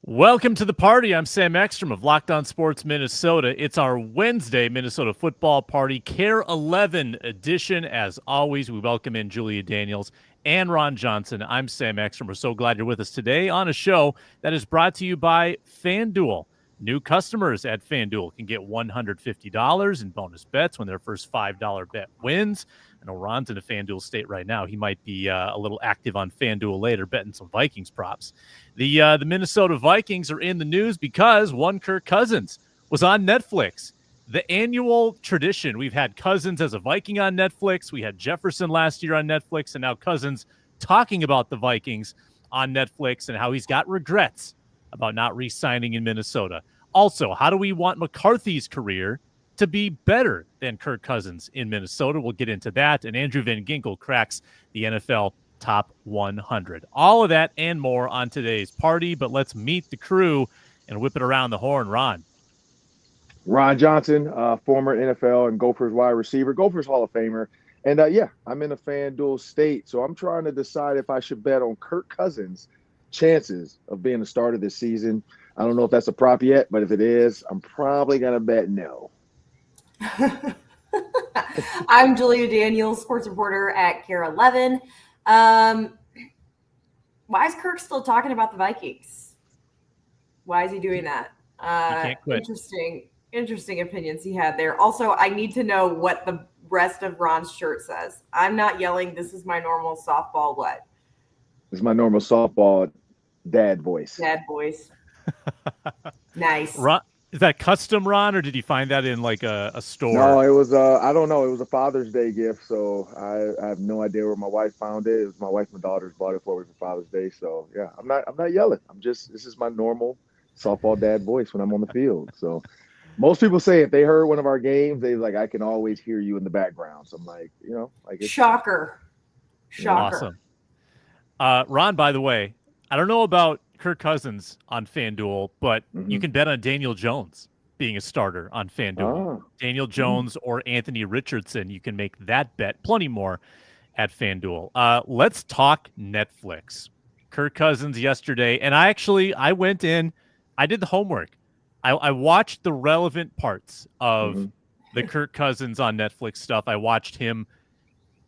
Welcome to the party. I'm Sam Ekstrom of Locked On Sports Minnesota. It's our Wednesday Minnesota football party, Care 11 edition. As always, we welcome in Julia Daniels and Ron Johnson. I'm Sam Ekstrom. We're so glad you're with us today on a show that is brought to you by FanDuel. New customers at FanDuel can get $150 in bonus bets when their first $5 bet wins. I know Ron's in a FanDuel state right now. He might be a little active on FanDuel later, betting some Vikings props. The Minnesota Vikings are in the news because one Kirk Cousins was on Netflix. The annual tradition. We've had Cousins as a Viking on Netflix. We had Jefferson last year on Netflix, and now Cousins talking about the Vikings on Netflix and how he's got regrets about not re-signing in Minnesota. Also, how do we want McCarthy's career to be better than Kirk Cousins in Minnesota? We'll get into that. And Andrew Van Ginkle cracks the NFL Top 100. All of that and more on today's party. But let's meet the crew and whip it around the horn. Ron. Ron Johnson, former NFL and Gophers wide receiver, Gophers Hall of Famer. And I'm in a FanDuel state, so I'm trying to decide if I should bet on Kirk Cousins' chances of being the starter this season. I don't know if that's a prop yet, but if it is, I'm probably going to bet no. I'm Julia Daniels, sports reporter at Care 11. Why is Kirk still talking about the Vikings? Why is he doing that? Can't quit. Interesting opinions he had there. Also, I need to know what the rest of Ron's shirt says. I'm not yelling. This is my normal softball. What? This is my normal softball dad voice. Nice. Ron, is that custom, Ron, or did you find that in like a store? No, it was I don't know. It was a Father's Day gift, so I have no idea where my wife found it. It was my wife and my daughters bought it for me for Father's Day. So yeah, I'm not yelling. This is my normal softball dad voice when I'm on the field. So most people say if they heard one of our games, they like, I can always hear you in the background. So I'm like, it's Shocker. Awesome. Ron, by the way, I don't know about Kirk Cousins on FanDuel, but you can bet on Daniel Jones being a starter on FanDuel. Daniel Jones or Anthony Richardson, you can make that bet. Plenty more at FanDuel. Let's talk Netflix. Kirk Cousins yesterday, and I went in, I did the homework. I watched the relevant parts of the Kirk Cousins on Netflix stuff. I watched him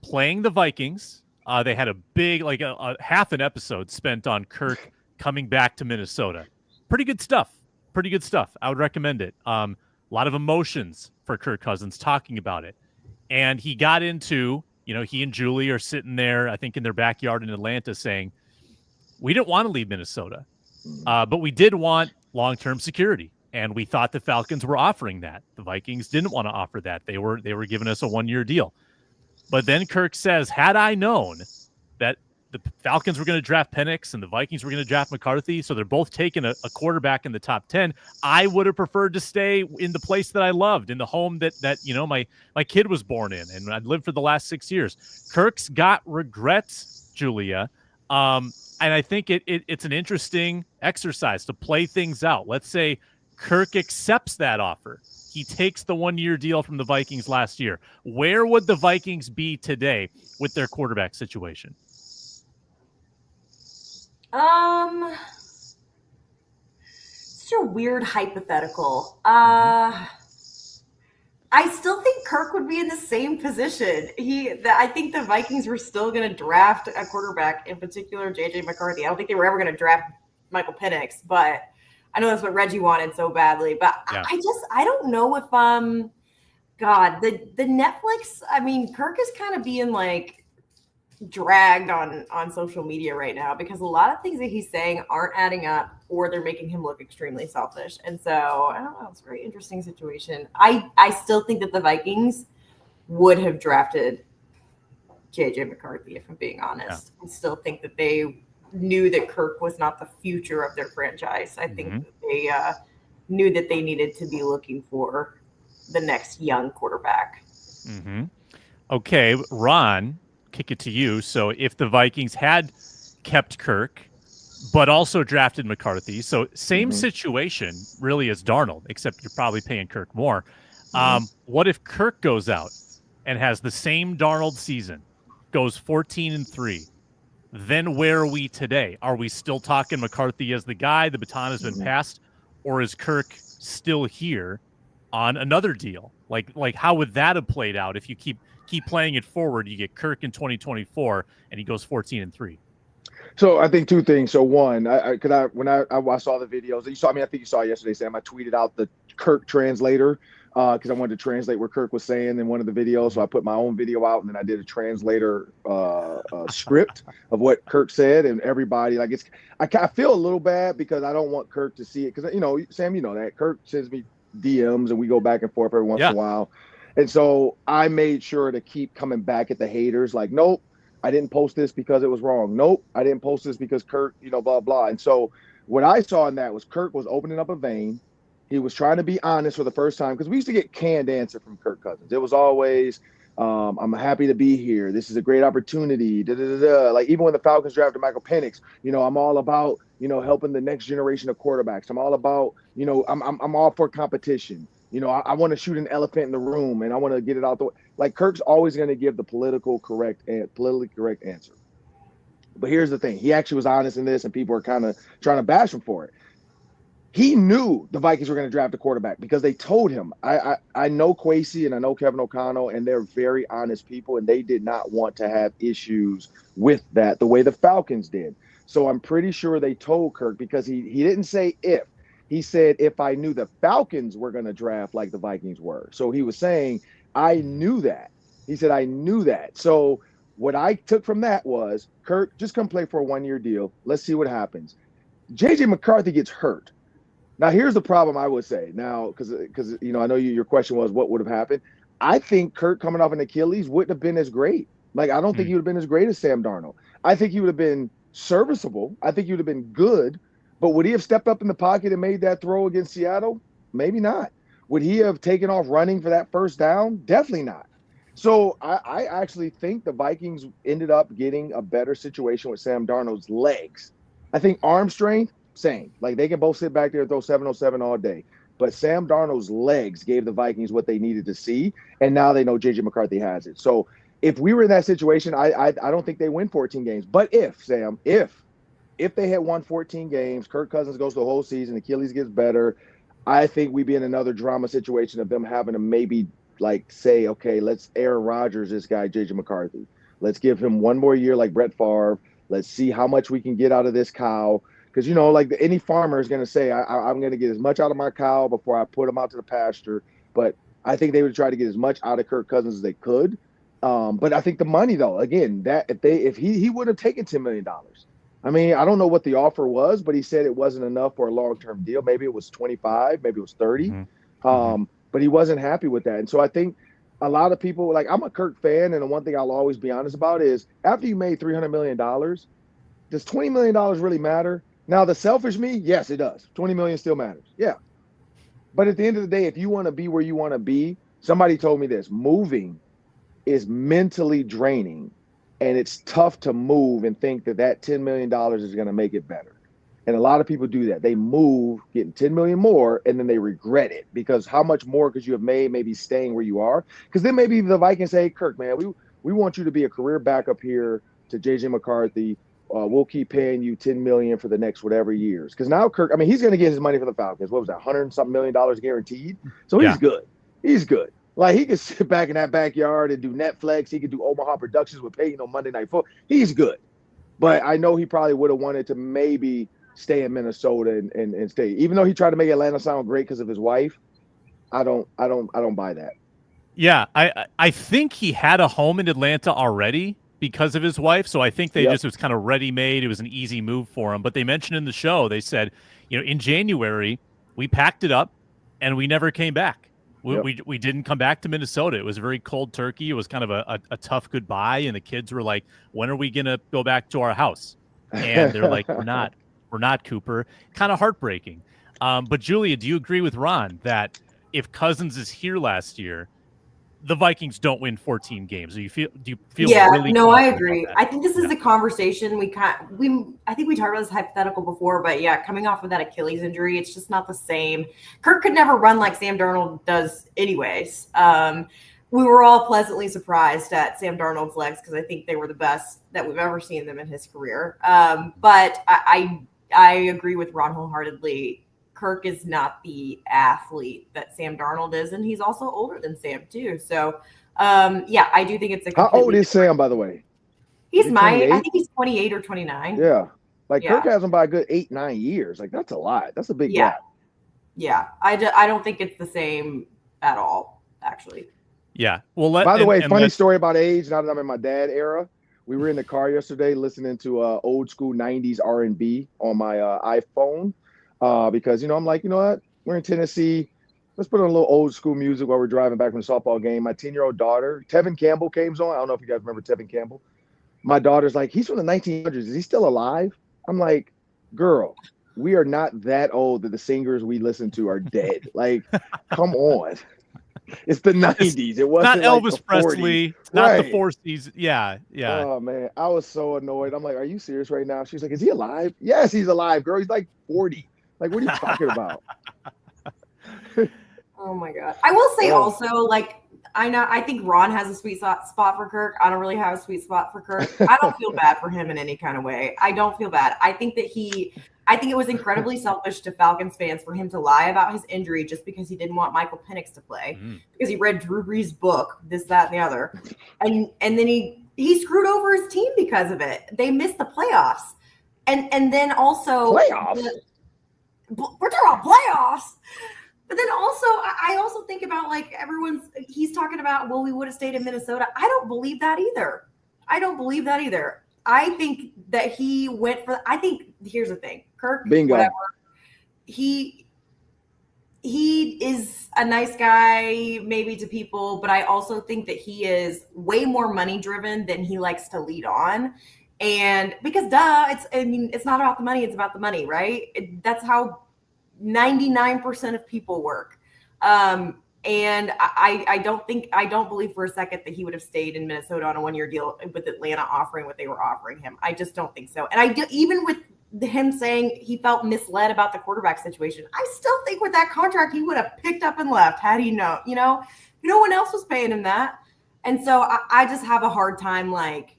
playing the Vikings. They had a big, like a half an episode spent on Kirk coming back to Minnesota. Pretty good stuff. I would recommend it. A lot of emotions for Kirk Cousins talking about it. And he got into, he and Julie are sitting there, I think in their backyard in Atlanta saying, we didn't want to leave Minnesota, but we did want long-term security. And we thought the Falcons were offering that. The Vikings didn't want to offer that. They were giving us a one-year deal. But then Kirk says, had I known that the Falcons were going to draft Penix and the Vikings were going to draft McCarthy, so they're both taking a quarterback in the top 10, I would have preferred to stay in the place that I loved, in the home that my kid was born in, and I'd lived for the last 6 years. Kirk's got regrets, Julia, and I think it's an interesting exercise to play things out. Let's say Kirk accepts that offer. He takes the one-year deal from the Vikings last year. Where would the Vikings be today with their quarterback situation? Such a weird hypothetical. I still think Kirk would be in the same position. I think the Vikings were still going to draft a quarterback, in particular JJ McCarthy. I don't think they were ever going to draft Michael Penix, but I know that's what Reggie wanted so badly. But yeah. I don't know if the Netflix. I mean, Kirk is kind of being like dragged on social media right now because a lot of things that he's saying aren't adding up, or they're making him look extremely selfish. And so I don't know. It's a very interesting situation. I still think that the Vikings would have drafted JJ McCarthy, if I'm being honest. Yeah. I still think that they knew that Kirk was not the future of their franchise. I think that they knew that they needed to be looking for the next young quarterback. Okay, Ron, kick it to you. So if the Vikings had kept Kirk, but also drafted McCarthy, so same situation really as Darnold, except you're probably paying Kirk more. What if Kirk goes out and has the same Darnold season, goes 14-3? then where are we today? Are we still talking McCarthy as the guy? The baton has been passed, or is Kirk still here on another deal? Like how would that have played out if you keep playing it forward? You get Kirk in 2024, and he goes 14-3. So I think two things. So one, when I saw the videos, you saw. I mean, I think you saw yesterday, Sam. I tweeted out the Kirk translator because I wanted to translate what Kirk was saying in one of the videos. So I put my own video out, and then I did a translator script of what Kirk said, and everybody I feel a little bad because I don't want Kirk to see it because Sam, you know that Kirk sends me DMs and we go back and forth every once in a while, and so I made sure to keep coming back at the haters like, nope, I didn't post this because it was wrong. Nope, I didn't post this because Kirk, blah, blah. And so what I saw in that was Kirk was opening up a vein. He was trying to be honest for the first time because we used to get canned answer from Kirk Cousins. It was always, I'm happy to be here. This is a great opportunity. Like even when the Falcons drafted Michael Penix, I'm all about, helping the next generation of quarterbacks. I'm all about, I'm all for competition. I want to shoot an elephant in the room and I want to get it out the way. Like Kirk's always going to give the politically correct answer. But here's the thing. He actually was honest in this and people are kind of trying to bash him for it. He knew the Vikings were going to draft a quarterback because they told him. I know Kwesi and I know Kevin O'Connell, and they're very honest people, and they did not want to have issues with that the way the Falcons did. So I'm pretty sure they told Kirk because he didn't say if. He said, if I knew the Falcons were going to draft like the Vikings were. So he was saying, I knew that. He said, I knew that. So what I took from that was, Kirk, just come play for a 1-year deal. Let's see what happens. JJ McCarthy gets hurt. Now, here's the problem I would say. Now, because I know your question was what would have happened. I think Kirk coming off an Achilles wouldn't have been as great. Like, I don't think he would have been as great as Sam Darnold. I think he would have been serviceable. I think he would have been good. But would he have stepped up in the pocket and made that throw against Seattle? Maybe not. Would he have taken off running for that first down? Definitely not. So I actually think the Vikings ended up getting a better situation with Sam Darnold's legs. I think arm strength, same. Like they can both sit back there and throw 707 all day. But Sam Darnold's legs gave the Vikings what they needed to see, and now they know JJ McCarthy has it. So if we were in that situation, I don't think they win 14 games. But if they had won 14 games, Kirk Cousins goes the whole season, Achilles gets better, I think we'd be in another drama situation of them having to maybe say, okay, let's Aaron Rodgers this guy, JJ McCarthy. Let's give him one more year like Brett Favre. Let's see how much we can get out of this cow. Because, any farmer is going to say, I'm going to get as much out of my cow before I put him out to the pasture. But I think they would try to get as much out of Kirk Cousins as they could. But I think the money, though, again, that if he would have taken $10 million. I mean, I don't know what the offer was, but he said it wasn't enough for a long-term deal. Maybe it was 25, maybe it was 30. But he wasn't happy with that. And so I think a lot of people, I'm a Kirk fan, and the one thing I'll always be honest about is after you made $300 million, does $20 million really matter? Now, the selfish me, yes, it does. $20 million still matters. Yeah. But at the end of the day, if you want to be where you want to be, somebody told me this, moving is mentally draining, and it's tough to move and think that $10 million is going to make it better. And a lot of people do that. They move, getting $10 million more, and then they regret it because how much more could you have made maybe staying where you are? Because then maybe the Vikings say, hey, Kirk, man, we want you to be a career backup here to JJ McCarthy. We'll keep paying you $10 million for the next whatever years. Because now Kirk, I mean, he's going to get his money for the Falcons. What was that, $100-something million guaranteed? So he's good. He's good. Like he could sit back in that backyard and do Netflix. He could do Omaha Productions with Peyton on Monday Night Football. He's good. But I know he probably would have wanted to maybe stay in Minnesota and stay. Even though he tried to make Atlanta sound great because of his wife, I don't buy that. Yeah, I think he had a home in Atlanta already because of his wife. So I think they just was kind of ready-made. It was an easy move for him. But they mentioned in the show, they said, in January, we packed it up and we never came back. We didn't come back to Minnesota. It was a very cold turkey. It was kind of a tough goodbye. And the kids were like, when are we going to go back to our house? And they're like, we're not, Cooper. Kind of heartbreaking. But Julia, do you agree with Ron that if Cousins is here last year, the Vikings don't win 14 games? Do you feel really I agree. I think this is a conversation I think we talked about this hypothetical before, but coming off of that Achilles injury, it's just not the same. Kirk could never run like Sam Darnold does anyways. we were all pleasantly surprised at Sam Darnold's legs because I think they were the best that we've ever seen them in his career. But I agree with Ron wholeheartedly. Kirk is not the athlete that Sam Darnold is, and he's also older than Sam too. So, yeah, I do think it's How old is Sam, by the way? He's I think he's 28 or 29. Yeah. Like Kirk has him by a good 8-9 years. Like that's a lot. That's a big gap. Yeah. I don't think it's the same at all, actually. Yeah. Well, by the way, funny story about age. Now that I'm in my dad era, we were in the car yesterday listening to old school 90s R&B on my iPhone because, you know, I'm like, you know what? We're in Tennessee. Let's put on a little old school music while we're driving back from the softball game. My 10-year-old daughter, Tevin Campbell, came on. I don't know if you guys remember Tevin Campbell. My daughter's like, he's from the 1900s. Is he still alive? I'm like, girl, we are not that old that the singers we listen to are dead. Like, come on. It's the 90s. It wasn't not like Elvis the Presley, 40s. not Right. the 40s. Yeah. Oh, man. I was so annoyed. I'm like, are you serious right now? She's like, is he alive? Yes, he's alive, girl. He's like 40. Like, what are you talking about? Oh, my God. I will say also, like, I think Ron has a sweet spot for Kirk. I don't really have a sweet spot for Kirk. I don't feel bad for him in any kind of way. I don't feel bad. I think it was incredibly selfish to Falcons fans for him to lie about his injury just because he didn't want Michael Penix to play because he read Drew Brees' book, this, that, and the other. And then he screwed over his team because of it. They missed the playoffs. And then also playoffs. We're talking about playoffs. But then also, I also think about like he's talking about, well, we would have stayed in Minnesota. I don't believe that either. I think that he went here's the thing. Kirk, bingo. Whatever, he is a nice guy maybe to people, but I also think that he is way more money driven than he likes to lead on. And because it's not about the money, it's about the money, right? That's how 99% of people work. And I don't believe for a second that he would have stayed in Minnesota on a 1-year deal with Atlanta offering what they were offering him. I just don't think so. And even with him saying he felt misled about the quarterback situation, I still think with that contract, he would have picked up and left had he known, no one else was paying him that. And so I just have a hard time, like,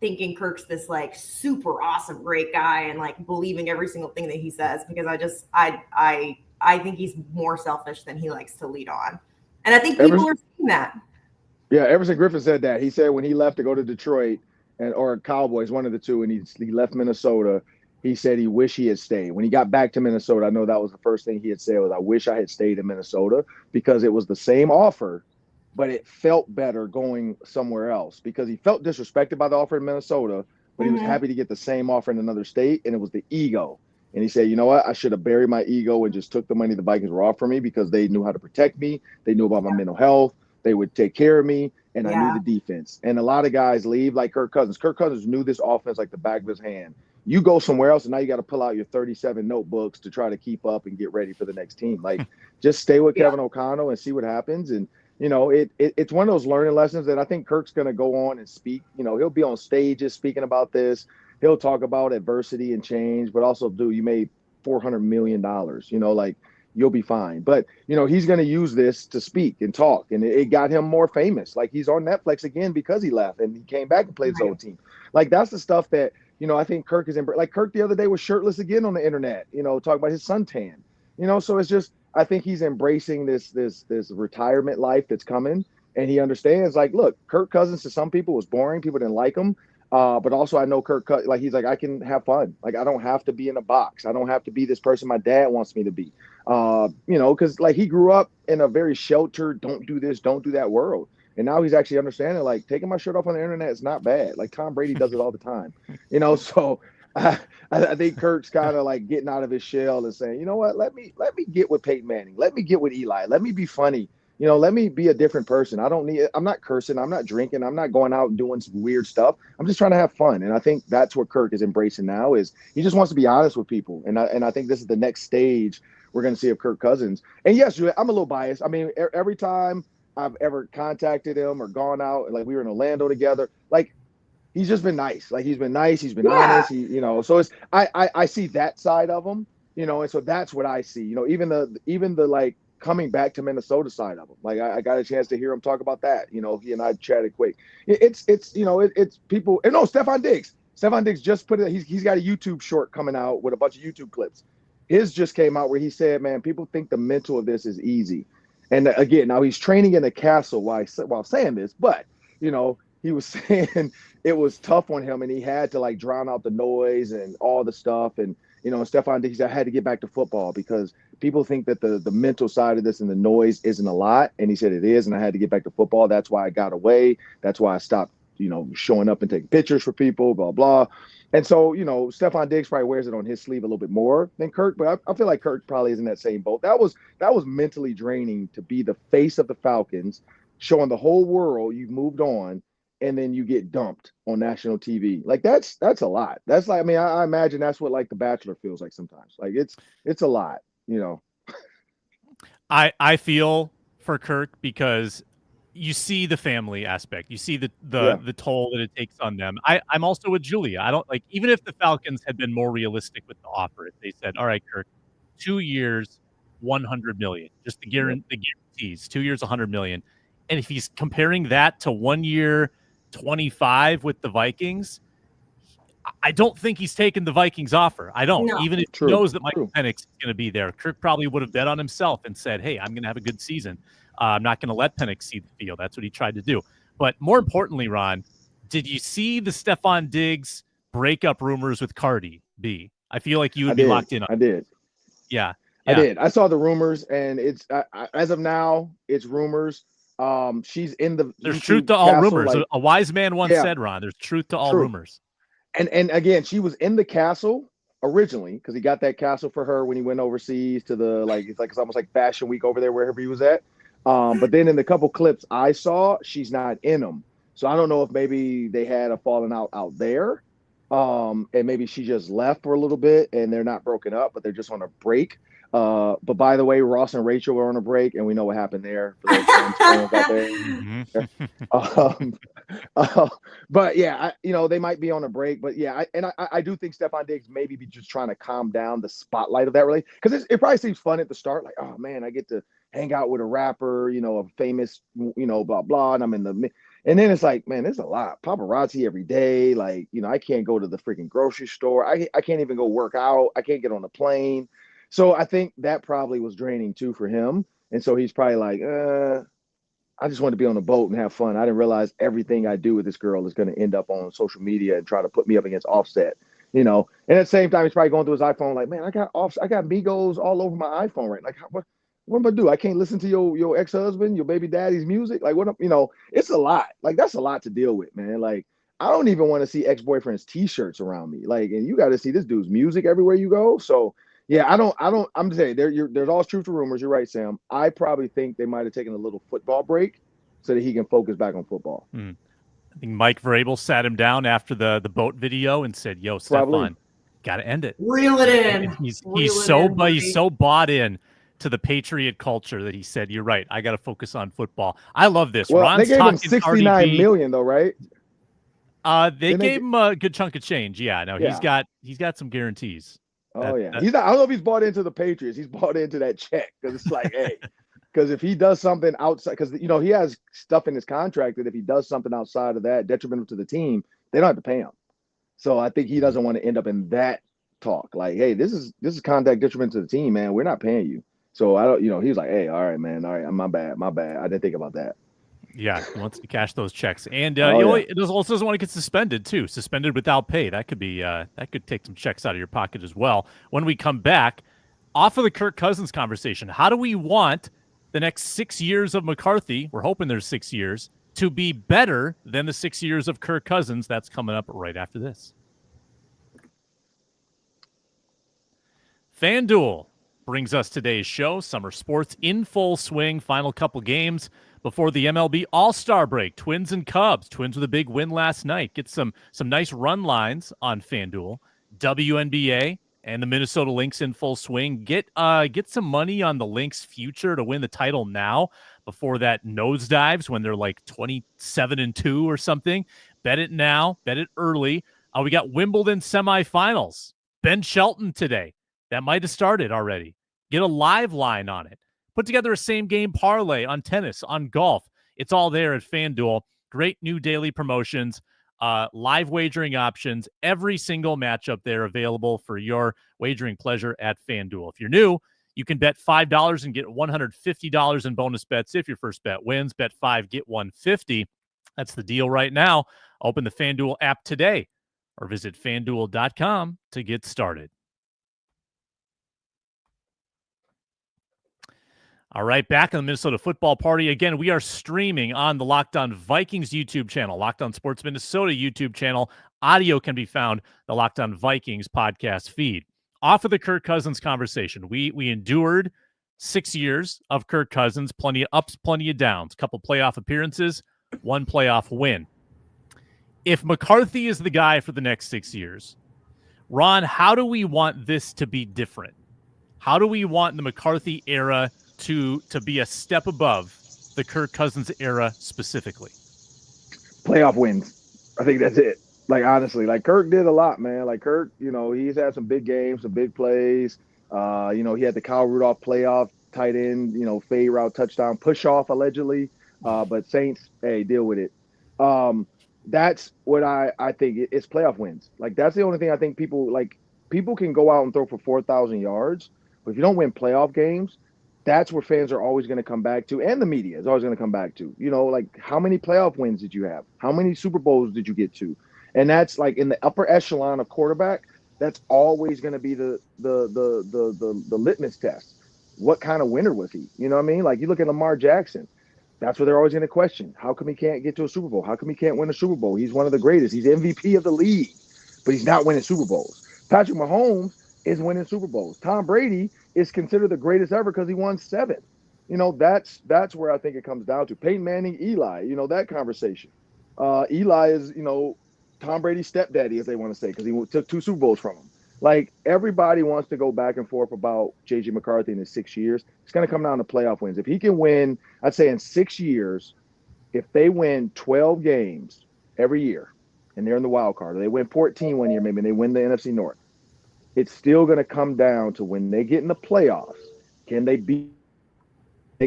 thinking Kirk's this like super awesome, great guy and like believing every single thing that he says, because I think he's more selfish than he likes to lead on. And I think people are seeing that. Yeah. Everson Griffin said that. He said when he left to go to Detroit or Cowboys, one of the two, and he left Minnesota, he said he wished he had stayed. When he got back to Minnesota, I know that was the first thing he had said was, I wish I had stayed in Minnesota because it was the same offer, but it felt better going somewhere else because he felt disrespected by the offer in Minnesota, but he was happy to get the same offer in another state, and it was the ego. And he said, you know what? I should have buried my ego and just took the money the Vikings were offering me because they knew how to protect me. They knew about my mental health. They would take care of me, and I knew the defense. And a lot of guys leave like Kirk Cousins. Kirk Cousins knew this offense like the back of his hand. You go somewhere else, and now you got to pull out your 37 notebooks to try to keep up and get ready for the next team. Like, just stay with Kevin O'Connell and see what happens. And it's one of those learning lessons that I think Kirk's going to go on and speak. He'll be on stages speaking about this. He'll talk about adversity and change, but also, dude, you made $400 million, like you'll be fine. But, he's going to use this to speak and talk. And it got him more famous. Like he's on Netflix again because he left and he came back and played his old team. Like that's the stuff that, I think Kirk is like Kirk the other day was shirtless again on the internet, talking about his suntan, so it's just, I think he's embracing this retirement life that's coming, and he understands. Like, look, Kirk Cousins to some people was boring. People didn't like him, but also I know Kirk. Like, he's like, I can have fun. Like, I don't have to be in a box. I don't have to be this person my dad wants me to be. Because like he grew up in a very sheltered, don't do this, don't do that world, and now he's actually understanding. Like, taking my shirt off on the internet is not bad. Like Tom Brady does it all the time, So. I think Kirk's kind of like getting out of his shell and saying, you know what, let me get with Peyton Manning. Let me get with Eli. Let me be funny. Let me be a different person. I'm not cursing. I'm not drinking. I'm not going out and doing some weird stuff. I'm just trying to have fun. And I think that's what Kirk is embracing now is he just wants to be honest with people. And I think this is the next stage we're going to see of Kirk Cousins. And yes, I'm a little biased. I mean, every time I've ever contacted him or gone out, like we were in Orlando together, like, he's just been nice. Like he's been nice. He's been honest. So it's I see that side of him, and so that's what I see. Even the like coming back to Minnesota side of him. Like I got a chance to hear him talk about that. He and I chatted quick. It's people. And no, Stefon Diggs. Stefon Diggs just put it. He's got a YouTube short coming out with a bunch of YouTube clips. His just came out where he said, man, people think the mental of this is easy. And again, now he's training in the castle while saying this, but he was saying it was tough on him and he had to like drown out the noise and all the stuff. And Stefon Diggs, I had to get back to football because people think that the mental side of this and the noise isn't a lot. And he said it is. And I had to get back to football. That's why I got away. That's why I stopped, showing up and taking pictures for people, blah, blah. And so, Stefon Diggs probably wears it on his sleeve a little bit more than Kirk, but I feel like Kirk probably is in that same boat. That was mentally draining to be the face of the Falcons, showing the whole world you've moved on, and then you get dumped on national TV. Like that's a lot. That's like, I imagine that's what like The Bachelor feels like sometimes. Like it's a lot, I feel for Kirk because you see the family aspect. You see the toll that it takes on them. I'm also with Julia. I don't like, even if the Falcons had been more realistic with the offer, if they said, all right, Kirk, 2 years, 100 million, just the guarantees, 2 years, 100 million. And if he's comparing that to 1 year, 25 with the Vikings, I don't think he's taken the Vikings offer. I don't. No. Even if he knows that Michael Penix is going to be there, Kirk probably would have bet on himself and said, hey, I'm going to have a good season. I'm not going to let Penix see the field. That's what he tried to do. But more importantly, Ron, did you see the Stefon Diggs breakup rumors with Cardi B? I feel like you would be locked in on I did. Yeah. I did. I saw the rumors, and it's as of now, it's rumors. She's in the There's YouTube truth to all castle, rumors. like, a wise man once said, Ron, there's truth to all rumors. And again, she was in the castle originally because he got that castle for her when he went overseas to the it's almost like Fashion Week over there wherever he was at. But then in the couple clips I saw, she's not in them. So I don't know if maybe they had a falling out there. And maybe she just left for a little bit and they're not broken up, but they're just on a break. But by the way, Ross and Rachel were on a break, and we know what happened there for those fans out there. But yeah, they might be on a break. But yeah, I do think Stefon Diggs maybe be just trying to calm down the spotlight of that really, because it probably seems fun at the start, like, oh man, I get to hang out with a rapper, a famous, blah blah, and I'm in the. And then it's like, man, there's a lot. Paparazzi every day. Like, I can't go to the freaking grocery store. I can't even go work out. I can't get on a plane. So I think that probably was draining too for him. And so he's probably like, I just want to be on a boat and have fun. I didn't realize everything I do with this girl is going to end up on social media and try to put me up against Offset, And at the same time, he's probably going through his iPhone like, man, I got Migos all over my iPhone right. Like, what am I do? I can't listen to your ex-husband, your baby daddy's music. Like, it's a lot. Like, that's a lot to deal with, man. Like, I don't even want to see ex-boyfriend's T-shirts around me. Like, and you got to see this dude's music everywhere you go. So, yeah, I'm just saying there's all truth to rumors. You're right, Sam. I probably think they might have taken a little football break so that he can focus back on football. I think Mike Vrabel sat him down after the boat video and said, yo, Stefon, got to end it. Reel it in. And he's so bought in to the Patriot culture that he said, you're right, I got to focus on football. I love this. Well, Ron's they gave him $69 million though, right? They gave him a good chunk of change. Yeah, no, he's got some guarantees. He's not. I don't know if he's bought into the Patriots. He's bought into that check because it's like, hey, because if he does something outside, because he has stuff in his contract that if he does something outside of that detrimental to the team, they don't have to pay him. So I think he doesn't want to end up in that talk. Like, hey, this is contact detriment to the team, man. We're not paying you. So I don't. He was like, hey, all right, man, all right, my bad. I didn't think about that. Yeah, he wants to cash those checks, and he also doesn't want to get suspended too. Suspended without pay. That could be that could take some checks out of your pocket as well. When we come back, off of the Kirk Cousins conversation, how do we want the next 6 years of McCarthy? We're hoping there's 6 years to be better than the 6 years of Kirk Cousins. That's coming up right after this. FanDuel brings us today's show. Summer sports in full swing. Final couple games before the MLB All-Star break. Twins and Cubs. Twins with a big win last night. Get some nice run lines on FanDuel. WNBA and the Minnesota Lynx in full swing. Get some money on the Lynx future to win the title now before that nosedives when they're like 27-2 or something. Bet it now. Bet it early. We got Wimbledon semifinals. Ben Shelton today. That might have started already. Get a live line on it. Put together a same-game parlay on tennis, on golf. It's all there at FanDuel. Great new daily promotions, live wagering options, every single matchup there available for your wagering pleasure at FanDuel. If you're new, you can bet $5 and get $150 in bonus bets if your first bet wins. Bet 5, get $150. That's the deal right now. Open the FanDuel app today or visit FanDuel.com to get started. All right, back on the Minnesota Football Party. Again, we are streaming on the Locked On Vikings YouTube channel, Locked On Sports Minnesota YouTube channel. Audio can be found the Locked On Vikings podcast feed. Off of the Kirk Cousins conversation, we endured 6 years of Kirk Cousins, plenty of ups, plenty of downs, a couple playoff appearances, one playoff win. If McCarthy is the guy for the next 6 years, Ron, how do we want this to be different? How do we want the McCarthy era to be a step above the Kirk Cousins era specifically? Playoff wins. I think that's it. Like, honestly, like Kirk did a lot, man. Like Kirk, he's had some big games, some big plays. He had the Kyle Rudolph playoff tight end, fade route touchdown push off allegedly. But Saints, hey, deal with it. That's what I think it's playoff wins. Like, that's the only thing I think people can go out and throw for 4,000 yards. But if you don't win playoff games, that's where fans are always going to come back to, and the media is always going to come back to. Like, how many playoff wins did you have? How many Super Bowls did you get to? And that's like in the upper echelon of quarterback. That's always going to be the litmus test. What kind of winner was he? You know what I mean? Like, you look at Lamar Jackson. That's what they're always going to question. How come he can't get to a Super Bowl? How come he can't win a Super Bowl? He's one of the greatest. He's MVP of the league, but he's not winning Super Bowls. Patrick Mahomes is winning Super Bowls. Tom Brady is considered the greatest ever because he won 7. That's where I think it comes down to. Peyton Manning, Eli, that conversation. Eli is, Tom Brady's stepdaddy, as they want to say, because he took 2 Super Bowls from him. Like, everybody wants to go back and forth about JJ McCarthy in his 6 years. It's going to come down to playoff wins. If he can win, I'd say in 6 years, if they win 12 games every year and they're in the wild card, or they win 14 one year, maybe, and they win the NFC North, it's still going to come down to when they get in the playoffs, can they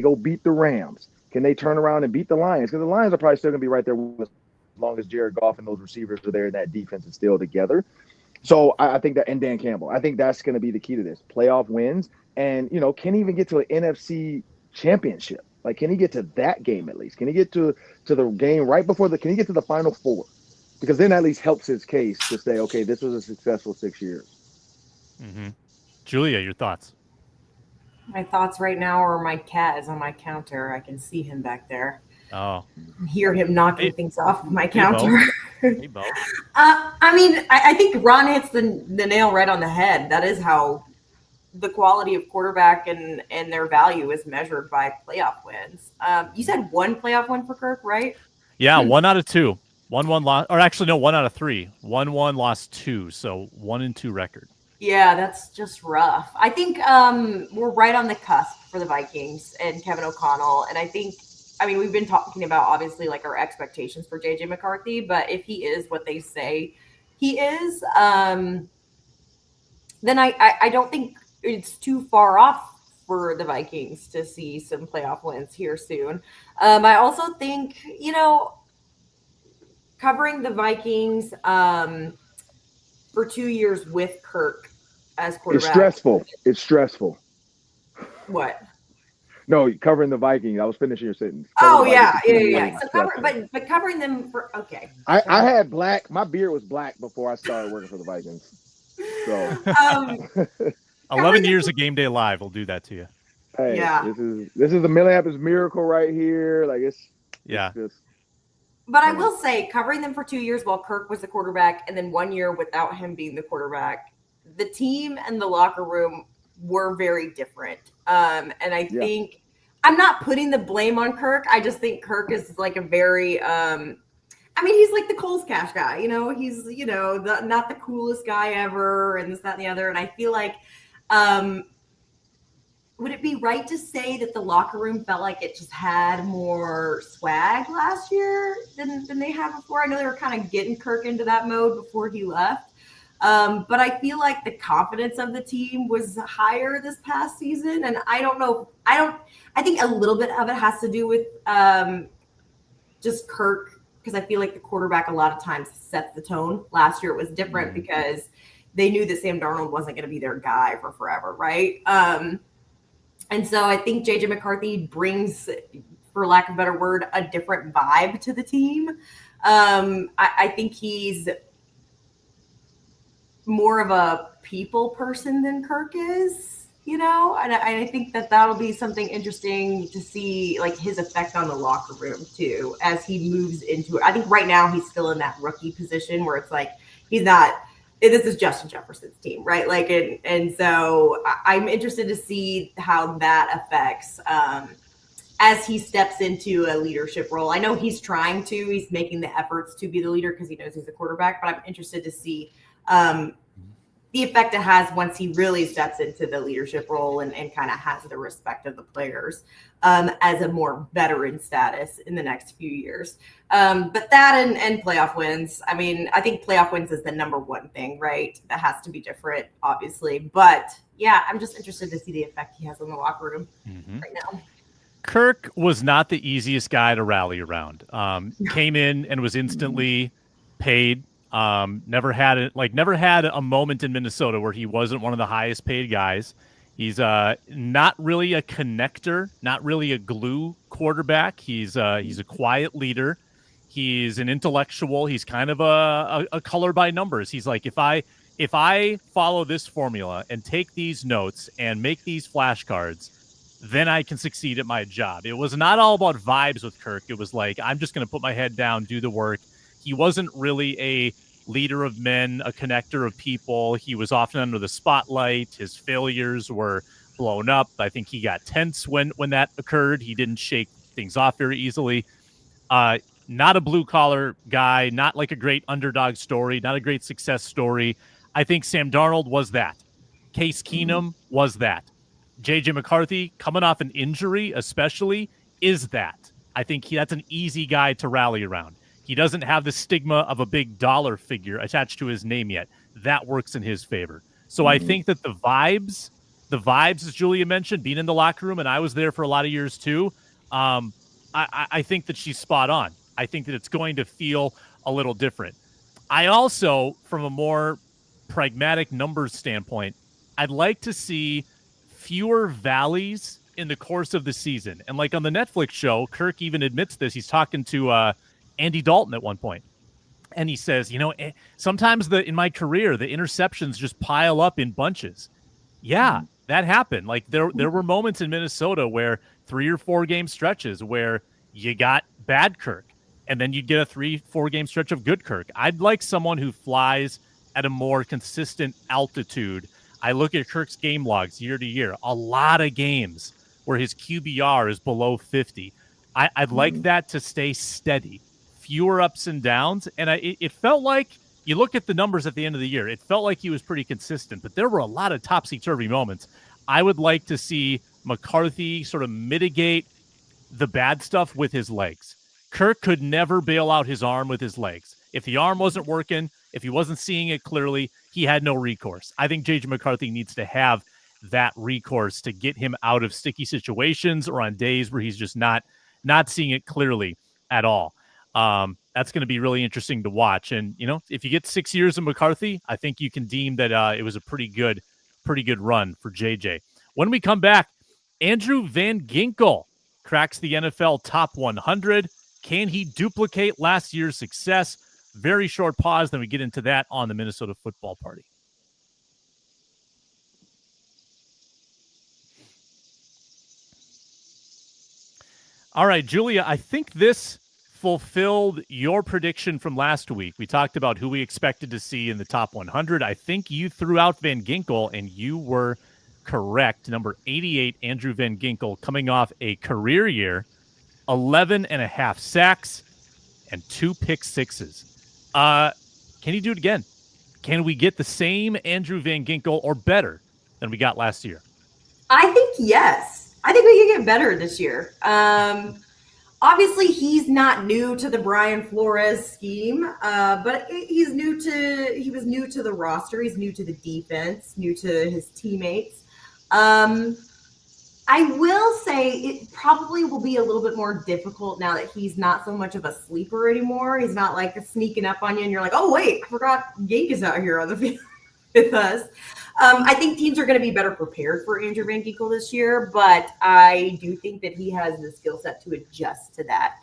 go beat the Rams? Can they turn around and beat the Lions? Because the Lions are probably still going to be right there with us as long as Jared Goff and those receivers are there and that defense is still together. So I think that, and Dan Campbell, I think that's going to be the key to this. Playoff wins, and, can he even get to an NFC championship? Like, can he get to that game at least? Can he get to the game right before can he get to the Final Four? Because then at least helps his case to say, okay, this was a successful 6 years. Mm-hmm. Julia, your thoughts? My thoughts right now are my cat is on my counter. I can see him back there. Oh. Hear him knocking things off of my counter. Hey, Bo. I think Ron hits the nail right on the head. That is how the quality of quarterback and their value is measured by playoff wins. You said 1 playoff win for Kirk, right? Yeah, 1 out of 2. 1-1 lost, or actually no, 1 out of 3. 1-1 lost 2, so 1-2 record. Yeah, that's just rough. I think we're right on the cusp for the Vikings and Kevin O'Connell. And I think, we've been talking about, obviously, like, our expectations for JJ McCarthy. But if he is what they say he is, then I don't think it's too far off for the Vikings to see some playoff wins here soon. I also think, covering the Vikings for 2 years with Kirk as quarterback. It's stressful. What? No, covering the Vikings. I was finishing your sentence. Yeah. So but covering them for okay. I had black. My beard was black before I started working for the Vikings. So 11 years of Game Day Live will do that to you. Hey, yeah. This is the Minneapolis Miracle right here. Like, it's just. But I will say, covering them for 2 years while Kirk was the quarterback, and then 1 year without him being the quarterback, the team and the locker room were very different. And I think I'm not putting the blame on Kirk. I just think Kirk is like a very, he's like the Coles Cash guy. He's not the coolest guy ever, and this, that, and the other. And I feel like, would it be right to say that the locker room felt like it just had more swag last year than they had before? I know they were kind of getting Kirk into that mode before he left. But I feel like the confidence of the team was higher this past season. And I don't know. I think a little bit of it has to do with just Kirk, because I feel like the quarterback a lot of times sets the tone. Last year it was different because they knew that Sam Darnold wasn't going to be their guy for forever, right? And so I think JJ McCarthy brings, for lack of a better word, a different vibe to the team. I think he's more of a people person than Kirk is, and I think that'll be something interesting to see, like his effect on the locker room too, as he moves into it. I think right now he's still in that rookie position where it's like, he's not, this is Justin Jefferson's team, right? Like, and so I'm interested to see how that affects, as he steps into a leadership role. I know he's he's making the efforts to be the leader because he knows he's a quarterback, but I'm interested to see the effect it has once he really steps into the leadership role and kind of has the respect of the players as a more veteran status in the next few years. But that and playoff wins. I mean, I think playoff wins is the number one thing, right? That has to be different, obviously. But yeah, I'm just interested to see the effect he has on the locker room right now. Kirk was not the easiest guy to rally around. Came in and was instantly paid. Never had a moment in Minnesota where he wasn't one of the highest paid guys. He's not really a connector, not really a glue quarterback. He's a quiet leader. He's an intellectual. He's kind of a color by numbers. He's like, if I follow this formula and take these notes and make these flashcards, then I can succeed at my job. It was not all about vibes with Kirk. It was like, I'm just going to put my head down, do the work. He wasn't really a leader of men, a connector of people. He was often under the spotlight. His failures were blown up. I think he got tense when that occurred. He didn't shake things off very easily. Not a blue-collar guy, not like a great underdog story, not a great success story. I think Sam Darnold was that. Case Keenum was that. JJ McCarthy, coming off an injury especially, is that. I think that's an easy guy to rally around. He doesn't have the stigma of a big dollar figure attached to his name yet. That works in his favor. So I think that the vibes, as Julia mentioned, being in the locker room, and I was there for a lot of years too, I think that she's spot on. I think that it's going to feel a little different. I also, from a more pragmatic numbers standpoint, I'd like to see fewer valleys in the course of the season. And like on the Netflix show, Kirk even admits this. He's talking to Andy Dalton at one point. And he says, sometimes in my career, the interceptions just pile up in bunches. Yeah, that happened. Like there were moments in Minnesota where 3 or 4 game stretches where you got bad Kirk, and then you'd get a 3-4 game stretch of good Kirk. I'd like someone who flies at a more consistent altitude. I look at Kirk's game logs year to year, a lot of games where his QBR is below 50. I'd like that to stay steady, fewer ups and downs. And it felt like, you look at the numbers at the end of the year, it felt like he was pretty consistent, but there were a lot of topsy-turvy moments. I would like to see McCarthy sort of mitigate the bad stuff with his legs. Kirk could never bail out his arm with his legs. If the arm wasn't working, if he wasn't seeing it clearly, he had no recourse. I think JJ McCarthy needs to have that recourse to get him out of sticky situations or on days where he's just not seeing it clearly at all. That's going to be really interesting to watch. And, if you get 6 years of McCarthy, I think you can deem that it was a pretty good run for JJ. When we come back, Andrew Van Ginkel cracks the NFL top 100. Can he duplicate last year's success? Very short pause, then we get into that on the Minnesota Football Party. All right, Julia, I think this fulfilled your prediction from last week. We talked about who we expected to see in the top 100. I think you threw out Van Ginkel, and you were correct. Number 88, Andrew Van Ginkel, coming off a career year, 11.5 sacks and 2 pick sixes. Can he do it again? Can we get the same Andrew Van Ginkel or better than we got last year? I think yes. I think we can get better this year. Obviously, he's not new to the Brian Flores scheme, but he was new to the roster. He's new to the defense, new to his teammates. I will say it probably will be a little bit more difficult now that he's not so much of a sleeper anymore. He's not like sneaking up on you and you're like, oh, wait, I forgot Gink is out here on the field with us. I think teams are going to be better prepared for Andrew Van Ginkel this year, but I do think that he has the skill set to adjust to that.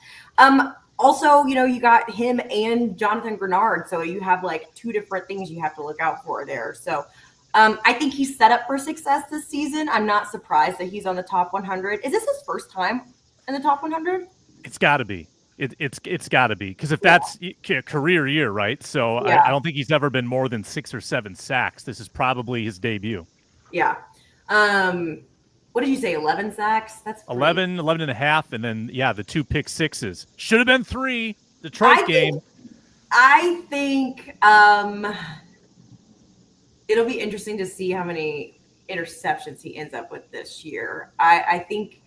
Also, you got him and Jonathan Grenard, so you have like two different things you have to look out for there. So I think he's set up for success this season. I'm not surprised that he's on the top 100. Is this his first time in the top 100? It's got to be. It's got to be, because if that's a career year, right? So I don't think he's ever been more than 6 or 7 sacks. This is probably his debut. Yeah. What did you say? 11 sacks? That's 11 and a half, and then the 2 pick sixes. Should have been 3. Detroit game. I think it'll be interesting to see how many interceptions he ends up with this year. I think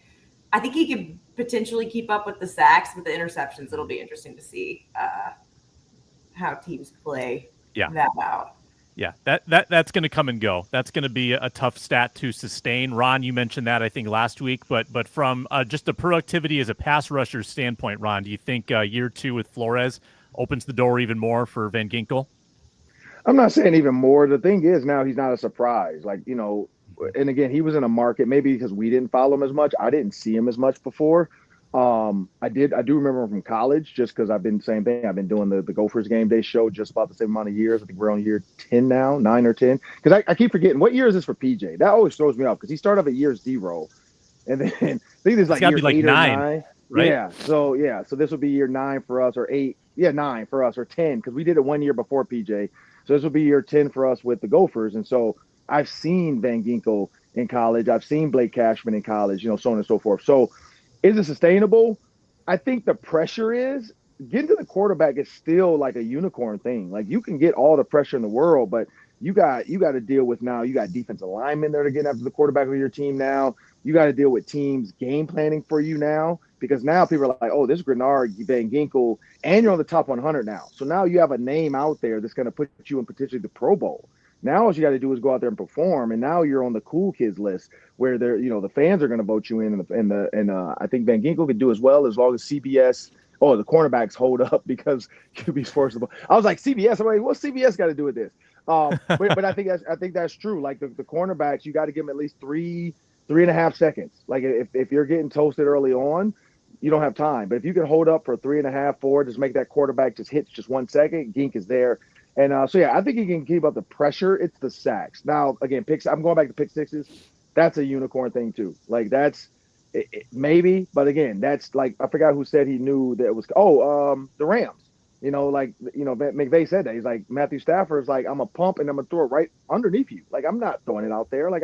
he could potentially keep up with the sacks, but the interceptions, it'll be interesting to see how teams play that out. Yeah, that's going to come and go. That's going to be a tough stat to sustain. Ron, you mentioned that, I think, last week, but from just the productivity as a pass rusher standpoint, Ron, do you think year 2 with Flores opens the door even more for Van Ginkel? I'm not saying even more. The thing is, now he's not a surprise. Like, and again, he was in a market, maybe because we didn't follow him as much. I didn't see him as much before. I do remember him from college, just because I've been the same thing. I've been doing the Gophers game day show just about the same amount of years. I think we're on year 10 now, 9 or 10. Because I keep forgetting, what year is this for PJ? That always throws me off, because he started off at year 0. And then I think there's like year 8 or 9. Right? Yeah. So this will be year 9 for us, or 8. Yeah, 9 for us, or 10, because we did it 1 year before PJ. So this will be year 10 for us with the Gophers. And so I've seen Van Ginkel in college. I've seen Blake Cashman in college, so on and so forth. So is it sustainable? I think the pressure is getting to the quarterback is still like a unicorn thing. Like, you can get all the pressure in the world, but you got to deal with, now you got defensive linemen that are getting after the quarterback of your team now. You got to deal with teams game planning for you now, because now people are like, oh, this is Grenard, Van Ginkel, and you're on the top 100 now. So now you have a name out there that's going to put you in potentially the Pro Bowl. Now all you got to do is go out there and perform, and now you're on the cool kids list where they're, the fans are going to vote you in, and I think Van Ginkel could do as well, as long as CBS. Oh, the cornerbacks hold up because QB's forcible. I was like, CBS. I'm like, what's CBS got to do with this? But I think that's true. Like the cornerbacks, you got to give them at least 3.5 seconds. Like if you're getting toasted early on, you don't have time. But if you can hold up for 3.5, 4, just make that quarterback just hit just 1 second, Gink is there. And I think he can keep up the pressure. It's the sacks. Now, again, I'm going back to pick sixes. That's a unicorn thing too. Like that's maybe, but again, that's like, I forgot who said he knew that it was. The Rams. McVay said that. He's like, Matthew Stafford's like, I'm a pump and I'm gonna throw it right underneath you. Like, I'm not throwing it out there. Like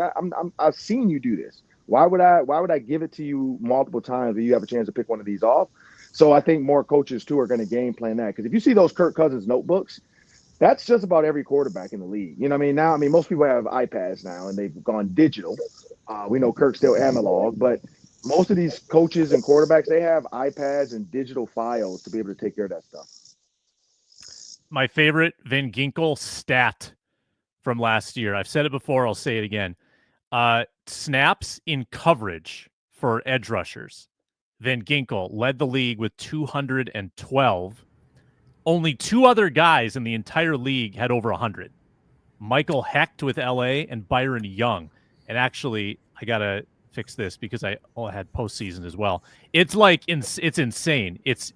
I've seen you do this. Why would I give it to you multiple times if you have a chance to pick one of these off? So I think more coaches too are going to game plan that, because if you see those Kirk Cousins notebooks, that's just about every quarterback in the league. You know what I mean? Now, most people have iPads now and they've gone digital. We know Kirk's still analog, but most of these coaches and quarterbacks, they have iPads and digital files to be able to take care of that stuff. My favorite Van Ginkel stat from last year. I've said it before. I'll say it again. Snaps in coverage for edge rushers. Van Ginkel led the league with 212. Only 2 other guys in the entire league had over 100. Michael Hecht with LA and Byron Young. And actually, I got to fix this because I had postseason as well. It's like, it's insane. It's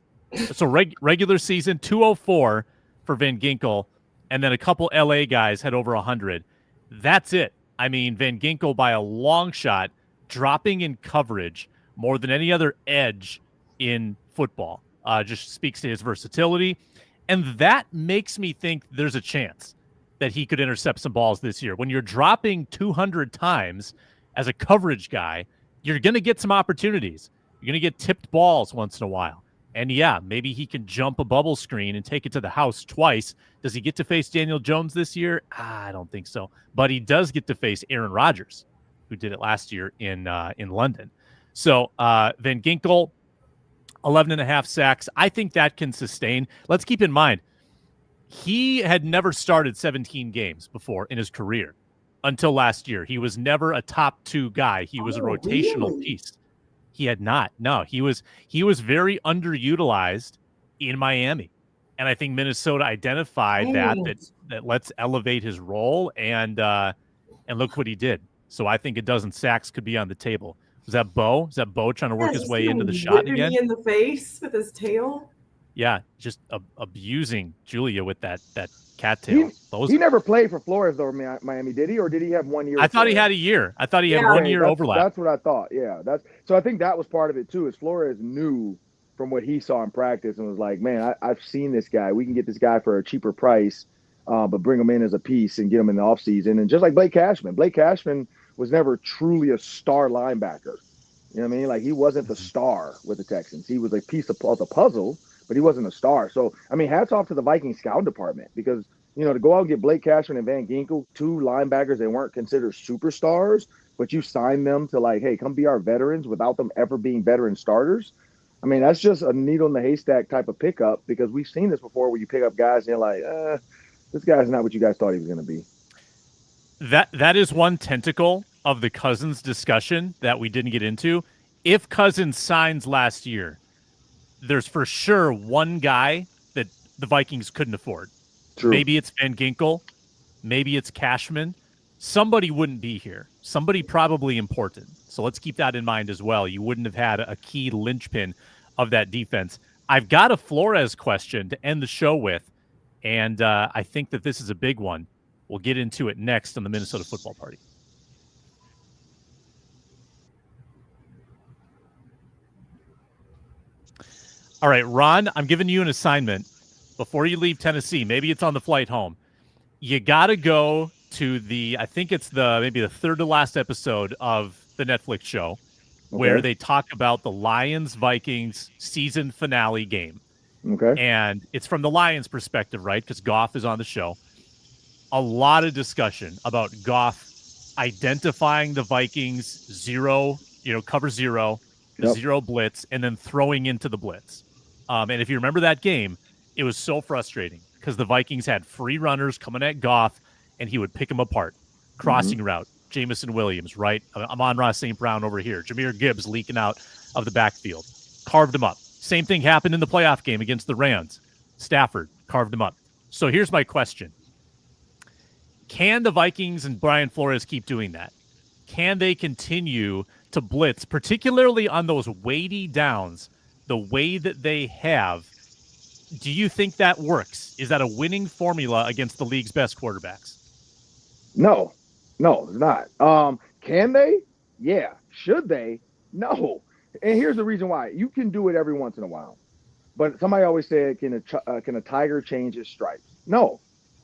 a regular season, 204 for Van Ginkel, and then a couple LA guys had over 100. That's it. Van Ginkel by a long shot, dropping in coverage more than any other edge in football. Just speaks to his versatility. And that makes me think there's a chance that he could intercept some balls this year. When you're dropping 200 times as a coverage guy, you're going to get some opportunities. You're going to get tipped balls once in a while. And maybe he can jump a bubble screen and take it to the house twice. Does he get to face Daniel Jones this year? I don't think so. But he does get to face Aaron Rodgers, who did it last year in London. So Van Ginkel, 11.5 sacks. I think that can sustain. Let's keep in mind, he had never started 17 games before in his career until last year. He was never a top 2 guy. He was a rotational piece. He had not. No, he was very underutilized in Miami. And I think Minnesota identified that let's elevate his role, and look what he did. So I think a dozen sacks could be on the table. Was that Bo? Is that Bo trying to work his way into the shot again? Me in the face with his tail. Yeah, just abusing Julia with that cattail. He never played for Flores though, Miami, did he? Or did he have 1 year? I thought he had a year. I thought he had 1 year overlap. That's what I thought. Yeah, so I think that was part of it too. Is Flores knew from what he saw in practice and was like, man, I've seen this guy. We can get this guy for a cheaper price, but bring him in as a piece and get him in the offseason. And just like Blake Cashman was never truly a star linebacker. You know what I mean? Like, he wasn't the star with the Texans. He was a piece of the puzzle, but he wasn't a star. So, I mean, hats off to the Vikings scout department because, to go out and get Blake Cashman and Van Ginkel, 2 linebackers that weren't considered superstars, but you signed them to like, hey, come be our veterans without them ever being veteran starters. I mean, that's just a needle in the haystack type of pickup because we've seen this before where you pick up guys and you're like, this guy's not what you guys thought he was going to be. That is one tentacle of the Cousins discussion that we didn't get into. If Cousins signs last year, there's for sure one guy that the Vikings couldn't afford. True. Maybe it's Van Ginkel. Maybe it's Cashman. Somebody wouldn't be here. Somebody probably important. So let's keep that in mind as well. You wouldn't have had a key linchpin of that defense. I've got a Flores question to end the show with, and I think that this is a big one. We'll get into it next on the Minnesota Football Party. All right, Ron, I'm giving you an assignment before you leave Tennessee. Maybe it's on the flight home. You got to go to I think it's maybe the third to last episode of the Netflix show where they talk about the Lions-Vikings season finale game. Okay. And it's from the Lions' perspective, right? Because Goff is on the show. A lot of discussion about Goff identifying the Vikings cover zero, zero blitz, and then throwing into the blitz. And if you remember that game, it was so frustrating because the Vikings had free runners coming at Goff, and he would pick them apart. Crossing route, Jamison Williams, right? Amon-Ra St. Brown over here. Jahmyr Gibbs leaking out of the backfield. Carved him up. Same thing happened in the playoff game against the Rams. Stafford carved him up. So here's my question. Can the Vikings and Brian Flores keep doing that? Can they continue to blitz, particularly on those weighty downs, the way that they have? Do you think that works? Is that a winning formula against the league's best quarterbacks? No, it's not. Can they? Yeah. Should they? No. And here's the reason why. You can do it every once in a while. But somebody always said, can a tiger change his stripes? No.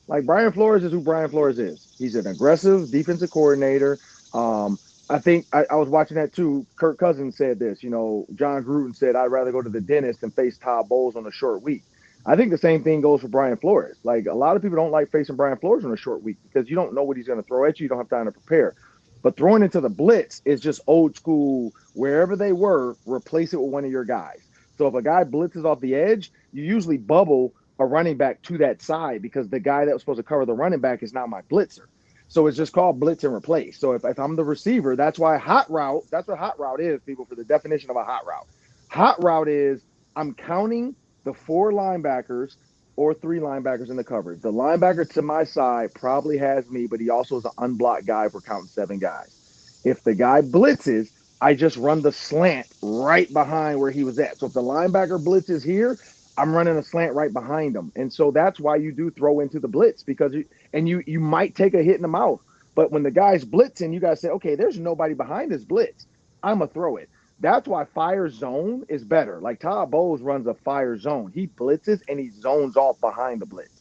Like, Brian Flores is who Brian Flores is. He's an aggressive defensive coordinator. I think I was watching that too. Kirk Cousins said this. John Gruden said, I'd rather go to the dentist than face Todd Bowles on a short week. I think the same thing goes for Brian Flores. Like, a lot of people don't like facing Brian Flores on a short week because you don't know what he's going to throw at you. You don't have time to prepare. But throwing into the blitz is just old school. Wherever they were, replace it with one of your guys. So if a guy blitzes off the edge, you usually bubble a running back to that side because the guy that was supposed to cover the running back is not my blitzer. So it's just called blitz and replace. So if I'm the receiver, that's why hot route, that's what hot route is, people, for the definition of a hot route. Hot route is I'm counting the 4 linebackers or 3 linebackers in the coverage. The linebacker to my side probably has me, but he also is an unblocked guy if we're counting 7 guys. If the guy blitzes, I just run the slant right behind where he was at. So if the linebacker blitzes here, I'm running a slant right behind him. And so that's why you do throw into the blitz because you might take a hit in the mouth. But when the guy's blitzing, you guys say, okay, there's nobody behind this blitz. I'm going to throw it. That's why fire zone is better. Like, Todd Bowles runs a fire zone. He blitzes and he zones off behind the blitz.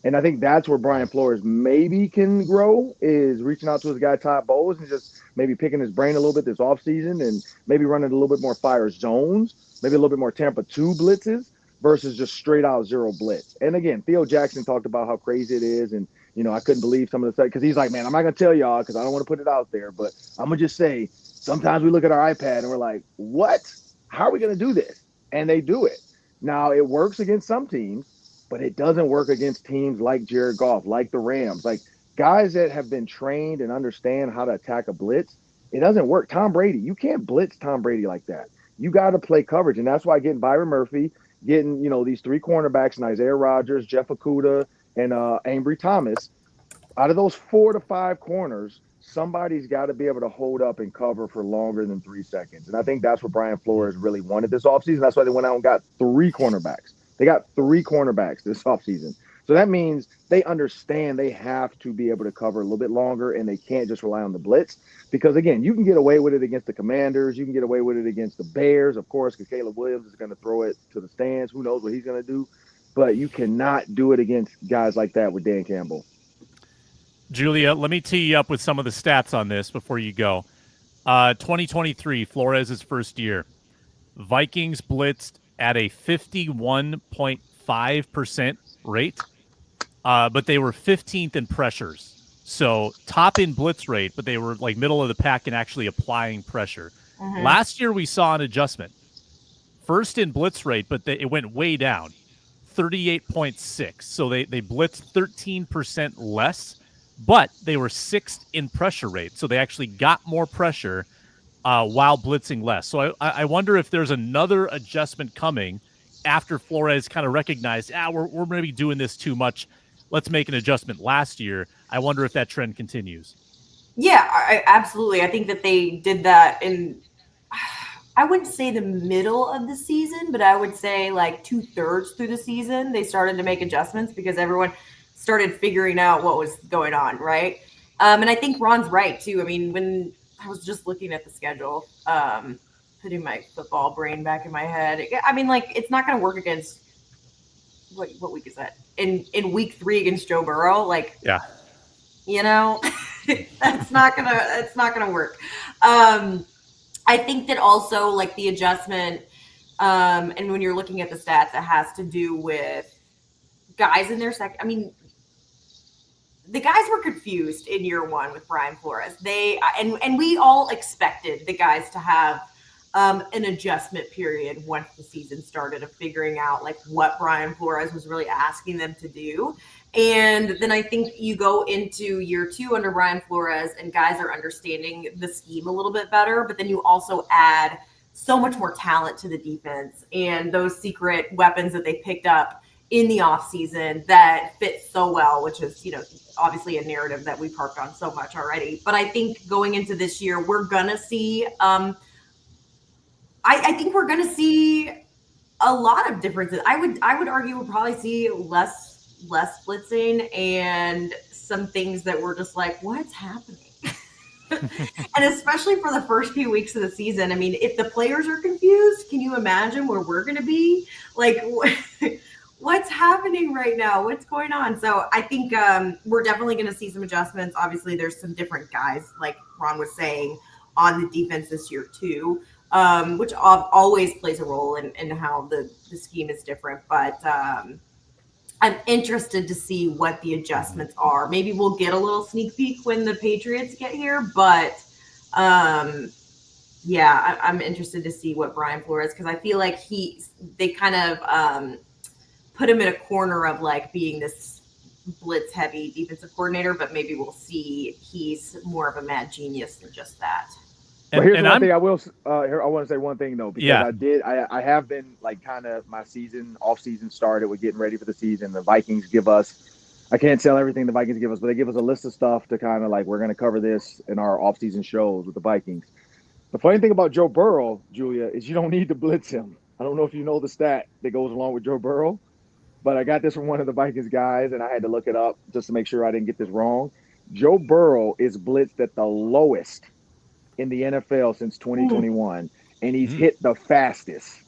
And I think that's where Brian Flores maybe can grow, is reaching out to his guy Todd Bowles and just maybe picking his brain a little bit this offseason and maybe running a little bit more fire zones, maybe a little bit more Tampa 2 blitzes versus just straight out zero blitz. And again, Theo Jackson talked about how crazy it is. And, I couldn't believe some of the stuff because he's like, man, I'm not going to tell y'all because I don't want to put it out there, but I'm going to just say, sometimes we look at our iPad and we're like, what? How are we going to do this? and they do it. Now, it works against some teams, but it doesn't work against teams like Jared Goff, like the Rams, like guys that have been trained and understand how to attack a blitz. It doesn't work. Tom Brady, you can't blitz Tom Brady like that. You got to play coverage, and that's why getting Byron Murphy, getting these three cornerbacks, and Isaiah Rodgers, Jeff Okudah, and Ambry Thomas. Out of those 4 to 5 corners, somebody's got to be able to hold up and cover for longer than 3 seconds. And I think that's what Brian Flores really wanted this offseason. That's why they went out and got 3 cornerbacks. They got 3 cornerbacks this offseason. So that means they understand they have to be able to cover a little bit longer, and they can't just rely on the blitz. Because, again, you can get away with it against the Commanders. You can get away with it against the Bears, of course, because Caleb Williams is going to throw it to the stands. Who knows what he's going to do. But you cannot do it against guys like that with Dan Campbell. Julia, let me tee you up with some of the stats on this before you go. 2023, Flores' first year. Vikings blitzed at a 51.5% rate, but they were 15th in pressures. So top in blitz rate, but they were like middle of the pack in actually applying pressure. Mm-hmm. Last year, we saw an adjustment. First in blitz rate, but it went way down, 38.6. So they blitzed 13% less. But they were 6th in pressure rate, so they actually got more pressure while blitzing less. So I wonder if there's another adjustment coming after Flores kind of recognized, we're maybe doing this too much. Let's make an adjustment last year. I wonder if that trend continues. Yeah, absolutely. I think that they did that in, I wouldn't say the middle of the season, but I would say like 2/3 through the season, they started to make adjustments because everyone – started figuring out what was going on, right? And I think Ron's right, too. I mean, when I was just looking at the schedule, putting my football brain back in my head, I mean, like, it's not going to work against – what week is that? In week 3 against Joe Burrow? Like, yeah, that's not gonna work. I think that also, like, the adjustment, and when you're looking at the stats, it has to do with guys in their second – I mean – the guys were confused in year 1 with Brian Flores. They and we all expected the guys to have an adjustment period once the season started of figuring out like what Brian Flores was really asking them to do. And then I think you go into year 2 under Brian Flores and guys are understanding the scheme a little bit better, but then you also add so much more talent to the defense and those secret weapons that they picked up in the offseason that fit so well, which is, obviously a narrative that we've harped on so much already. But I think going into this year, we're going to see, I think we're going to see a lot of differences. I would argue we'll probably see less blitzing and some things that were just like, what's happening? And especially for the first few weeks of the season. I mean, if the players are confused, can you imagine where we're going to be? Like, what's happening right now? What's going on? So I think we're definitely going to see some adjustments. Obviously, there's some different guys, like Ron was saying, on the defense this year too, which always plays a role in how the scheme is different. But I'm interested to see what the adjustments are. Maybe we'll get a little sneak peek when the Patriots get here. But, I'm interested to see what Brian Flores, because I feel like they kind of put him in a corner of like being this blitz heavy defensive coordinator, but maybe we'll see he's more of a mad genius than just that. But here's one thing I will. I want to say one thing though, because I have been like kind of my off season started with getting ready for the season. The Vikings give us, I can't tell everything the Vikings give us, but they give us a list of stuff to kind of like, we're going to cover this in our off season shows with the Vikings. The funny thing about Joe Burrow, Julia, is you don't need to blitz him. I don't know if you know the stat that goes along with Joe Burrow, but I got this from one of the Vikings guys, and I had to look it up just to make sure I didn't get this wrong. Joe Burrow is blitzed at the lowest in the NFL since 2021, and he's hit the fastest.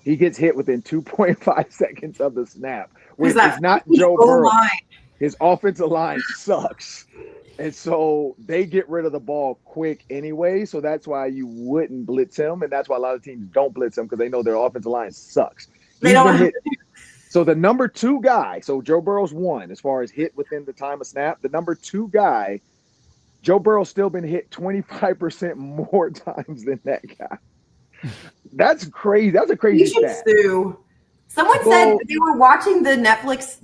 He gets hit within 2.5 seconds of the snap, which is not Joe Burrow. His offensive line sucks. And so they get rid of the ball quick anyway, so that's why you wouldn't blitz him, and that's why a lot of teams don't blitz him because they know their offensive line sucks. So the number 2 guy, so Joe Burrow's 1 as far as hit within the time of snap. The number 2 guy, Joe Burrow's still been hit 25% more times than that guy. That's crazy. That's a crazy You should stat. sue. Someone said they were watching Netflix,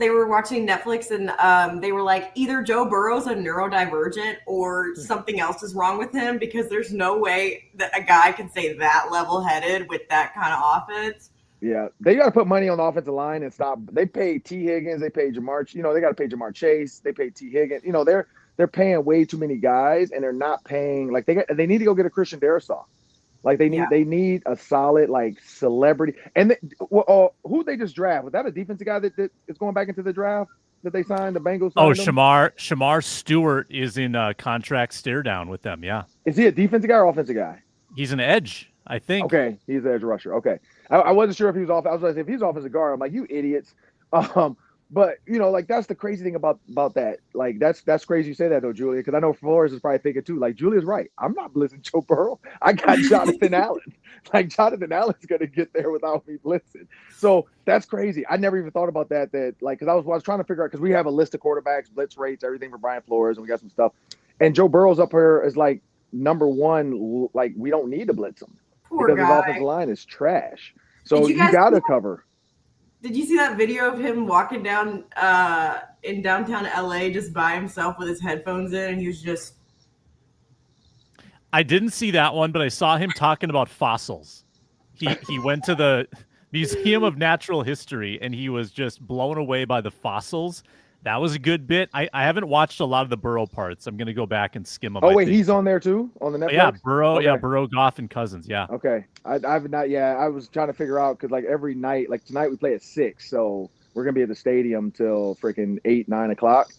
and they were like, either Joe Burrow's a neurodivergent or something else is wrong with him, because there's no way that a guy can stay that level-headed with that kind of offense. Yeah, they got to put money on the offensive line and stop. They pay T. Higgins, they pay Jamar. They got to pay Jamar Chase. They pay T. Higgins. They're paying way too many guys, and they're not paying like they need to go get a Christian Darrisaw. Like they need a solid like celebrity. And who they just draft? Was that a defensive guy that is going back into the draft that they signed? The Bengals. Shamar Stewart is in a contract stare down with them. Yeah. Is he a defensive guy or offensive guy? He's an edge, I think. Okay, he's an edge rusher. Okay, I wasn't sure if he was off. I was like, if he's offensive guard, I'm like, you idiots. But like that's the crazy thing about that. Like that's crazy you say that though, Julia, because I know Flores is probably thinking too. Like Julia's right. I'm not blitzing Joe Burrow. I got Jonathan Allen. Like Jonathan Allen's gonna get there without me blitzing. So that's crazy. I never even thought about that. That like because I was trying to figure out because we have a list of quarterbacks, blitz rates, everything for Brian Flores, and we got some stuff. And Joe Burrow's up here is like number one. Like we don't need to blitz him because his offensive line is trash. So you got to cover. Did you see that video of him walking down in downtown LA just by himself with his headphones in, and he was just... I didn't see that one, but I saw him talking about fossils. He went to the Museum of Natural History, and he was just blown away by the fossils. That was a good bit. I haven't watched a lot of the Burrow parts. I'm going to go back and skim them. Oh, wait, he's on there too? On the Netflix? Yeah, Burrow. Okay. Yeah, Burrow, Goff, and Cousins. Yeah. Okay. I've not. Yeah, I was trying to figure out because like every night, like tonight we play at 6, so we're gonna be at the stadium till freaking 8, 9 o'clock.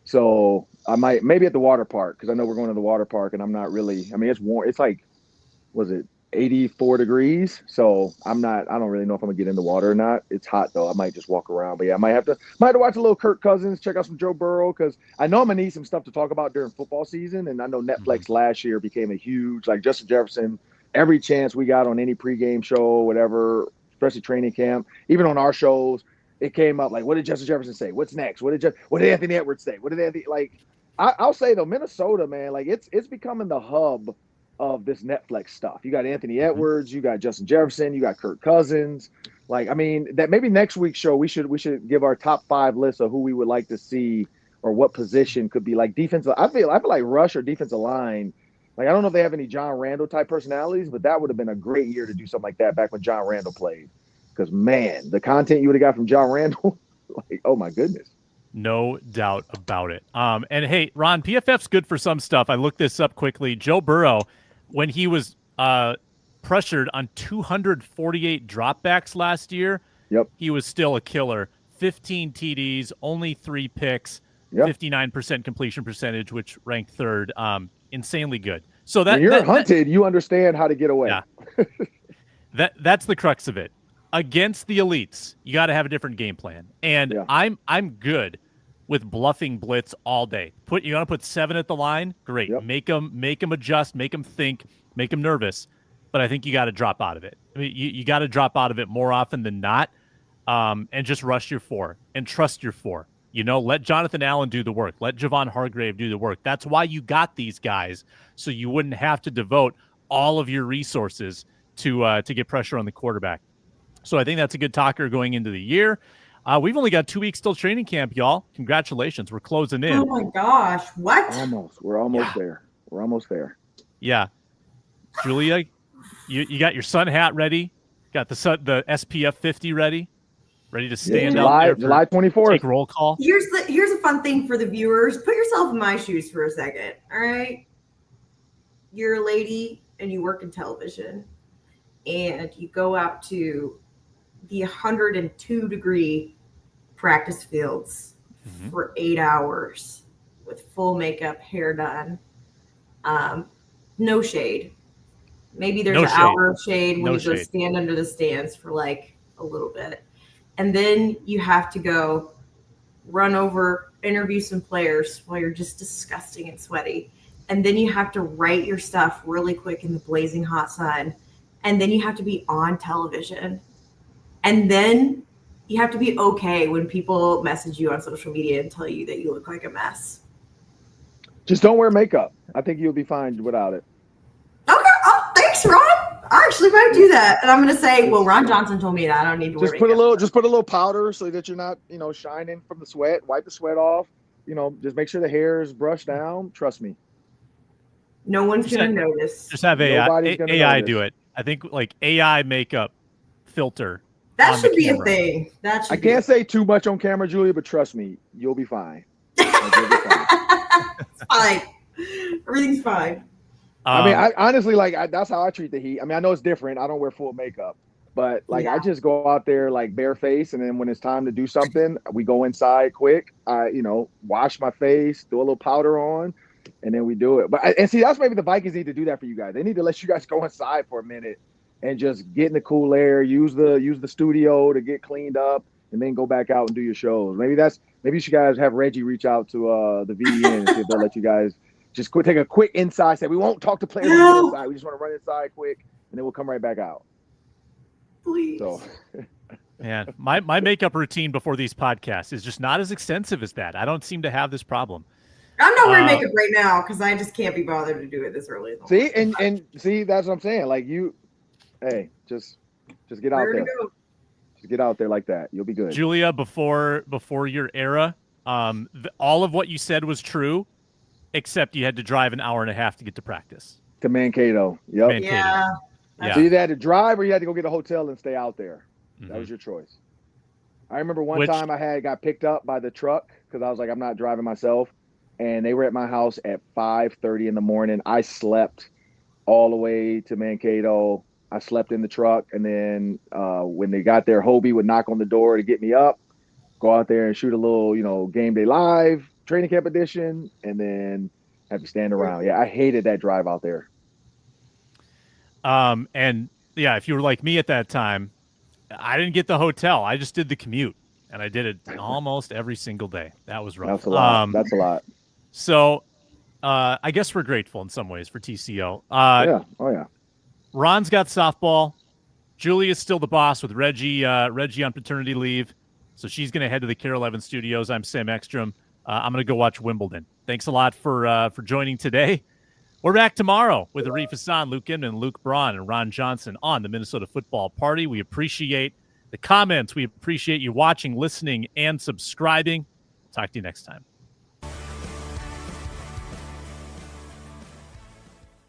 So I might maybe at the water park because I know we're going to the water park, and I'm not really. I mean, it's warm. It's like, was it 84 degrees? So I don't really know if I'm gonna get in the water or not. It's hot though. I might just walk around. But yeah, I might have to watch a little Kirk Cousins, check out some Joe Burrow, because I know I'm gonna need some stuff to talk about during football season. And I know Netflix last year became a huge, like Justin Jefferson, every chance we got on any pregame show, whatever, especially training camp, even on our shows, it came up like, what did Justin Jefferson say? What's next? What did Anthony Edwards say? What did Anthony I'll say though, Minnesota, man, like it's becoming the hub of this Netflix stuff. You got Anthony Edwards, you got Justin Jefferson, you got Kirk Cousins. Like, I mean, that maybe next week's show we should give our top 5 list of who we would like to see or what position could be like defensive. I feel like rush or defensive line. Like, I don't know if they have any John Randall type personalities, but that would have been a great year to do something like that back when John Randall played. Because man, the content you would have got from John Randall, like, oh my goodness. No doubt about it. And hey, Ron, PFF's good for some stuff. I looked this up quickly. Joe Burrow, when he was pressured on 248 dropbacks last year, he was still a killer. 15 TDs, only 3 picks, 59% completion percentage, which ranked 3rd. Insanely good. So that when you're hunted, you understand how to get away. Yeah. That's the crux of it. Against the elites, you got to have a different game plan. And I'm good with bluffing blitz all day. You want to put 7 at the line? Great. Make them adjust, make them think, make them nervous. But I think you got to drop out of it. I mean, you got to drop out of it more often than not, and just rush your 4 and trust your 4. Let Jonathan Allen do the work. Let Javon Hargrave do the work. That's why you got these guys, so you wouldn't have to devote all of your resources to get pressure on the quarterback. So I think that's a good talker going into the year. We've only got 2 weeks till training camp, y'all. Congratulations. We're closing in. Oh, my gosh. What? We're almost there. We're almost there. Yeah. Julia, you got your sun hat ready? Got the SPF 50 ready to stand out there. July 24th. Take roll call. Here's a fun thing for the viewers. Put yourself in my shoes for a second, all right? You're a lady and you work in television, and you go out to the 102-degree practice fields for 8 hours with full makeup, hair done, no shade. Maybe there's an hour of shade when you go stand under the stands for like a little bit. And then you have to go run over, interview some players while you're just disgusting and sweaty. And then you have to write your stuff really quick in the blazing hot sun. And then you have to be on television. And then you have to be okay when people message you on social media and tell you that you look like a mess. Just don't wear makeup. I think you'll be fine without it. Okay. Oh, thanks, Ron. I actually might do that, and I'm gonna say, well, Ron Johnson told me that I don't need to wear makeup. Just put a little powder so that you're not, shining from the sweat. Wipe the sweat off. Just make sure the hair is brushed down. Trust me. No one's gonna notice. Just have AI do it. I think like AI makeup filter. That should be a thing. I can't say too much on camera, Julia, but trust me, you'll be fine. It's fine. Everything's fine. I mean, I honestly, that's how I treat the heat. I mean, I know it's different. I don't wear full makeup, but I just go out there like bare face, and then when it's time to do something, we go inside quick. I, wash my face, throw a little powder on, and then we do it. But see, that's maybe the Vikings need to do that for you guys. They need to let you guys go inside for a minute and just get in the cool air, use the studio to get cleaned up, and then go back out and do your shows. Maybe you should guys have Reggie reach out to the VEN and see if they'll let you guys just take a quick inside. Say we won't talk to players on the inside. We just want to run inside quick, and then we'll come right back out. Please. So, man, my makeup routine before these podcasts is just not as extensive as that. I don't seem to have this problem. I'm not wearing makeup right now because I just can't be bothered to do it this early. See, and see, that's what I'm saying. Like hey, just get out there. Just get out there like that. You'll be good. Julia, before your era, all of what you said was true, except you had to drive an hour and a half to get to practice. To Mankato. Yep. Mankato. Yeah. So you either had to drive or you had to go get a hotel and stay out there. Mm-hmm. That was your choice. I remember one time I got picked up by the truck because I was like, I'm not driving myself. And they were at my house at 5:30 in the morning. I slept all the way to Mankato. I slept in the truck, and then when they got there, Hobie would knock on the door to get me up, go out there and shoot a little, Game Day Live, training camp edition, and then have to stand around. Yeah, I hated that drive out there. And yeah, if you were like me at that time, I didn't get the hotel. I just did the commute, and I did it almost every single day. That was rough. That's a lot. That's a lot. So I guess we're grateful in some ways for TCO. Yeah. Oh, yeah. Ron's got softball. Julia's still the boss with Reggie on paternity leave. So she's going to head to the Carol Evans studios. I'm Sam Ekstrom. I'm going to go watch Wimbledon. Thanks a lot for joining today. We're back tomorrow with Arif Hassan, Luke Inman, Luke Braun, and Ron Johnson on the Minnesota Football Party. We appreciate the comments. We appreciate you watching, listening, and subscribing. Talk to you next time.